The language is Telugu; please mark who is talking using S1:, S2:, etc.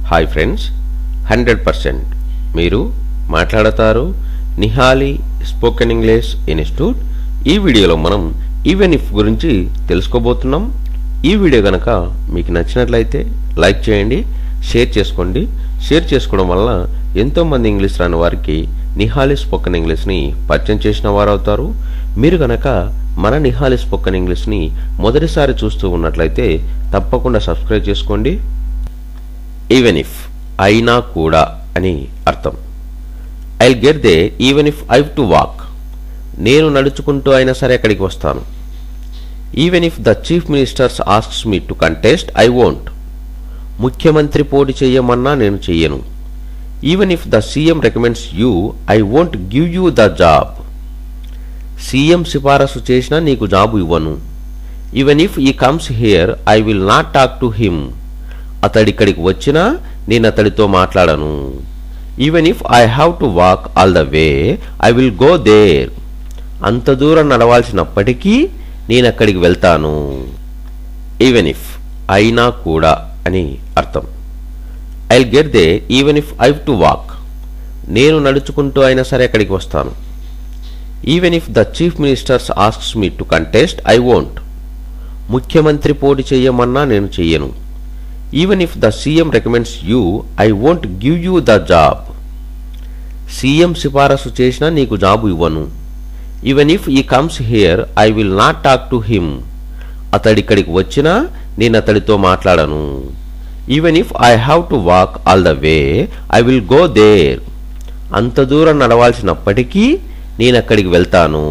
S1: హాయ్ ఫ్రెండ్స్, 100% మీరు మాట్లాడతారు నిహాలి స్పోకెన్ ఇంగ్లీష్ ఇన్స్టిట్యూట్. ఈ వీడియోలో మనం ఈవెన్ ఇఫ్ గురించి తెలుసుకోబోతున్నాం. ఈ వీడియో కనుక మీకు నచ్చినట్లయితే లైక్ చేయండి, షేర్ చేసుకోండి. షేర్ చేసుకోవడం వల్ల ఎంతోమంది ఇంగ్లీష్ రాని వారికి నిహాలి స్పోకెన్ ఇంగ్లీష్ని పరిచయం చేసిన వారు అవుతారు. మీరు కనుక మన నిహాలి స్పోకెన్ ఇంగ్లీష్ని మొదటిసారి చూస్తూ ఉన్నట్లయితే తప్పకుండా సబ్స్క్రైబ్ చేసుకోండి. ఈవెన్ ఇఫ్ అయినా కూడా అని అర్థం. I'll get there even if I to walk. నేను నడుచుకుంటూ అయినా సరే అక్కడికి వస్తాను. Even if the chief ministers asks me to contest I won't. ముఖ్యమంత్రి పోటీ చేయమన్నా నేను చెయ్యను. Even if the CM recommends you I won't give you the job. సీఎం సిఫారసు చేసినా నీకు జాబు ఇవ్వను. Even if he comes here I will not talk to him. అతడిక్కడికి వచ్చినా నేను అతడితో మాట్లాడను. Even if I have to walk all the way I will go there. అంత దూరం నడవాల్సినప్పటికీ నేను అక్కడికి వెళ్తాను. ఈవెన్ ఇఫ్ అయినా కూడా అని అర్థం. I'll get there even if I to walk. నేను నడుచుకుంటూ అయినా సరే అక్కడికి వస్తాను. Even if the chief ministers asks me to contest I won't. ముఖ్యమంత్రి పోటీ చేయమన్నా నేను చెయ్యను. Even if the CM recommends you I won't give you the job. సీఎం సిఫారసు చేసినా నీకు జాబు ఇవ్వను. Even if he comes here I will not talk to him. అతడిక్కడికి వచ్చినా నేను అతడితో మాట్లాడను. Even if I have to walk all the way I will go there. అంత దూరం నడవాల్సినప్పటికీ నేను అక్కడికి వెళ్తాను.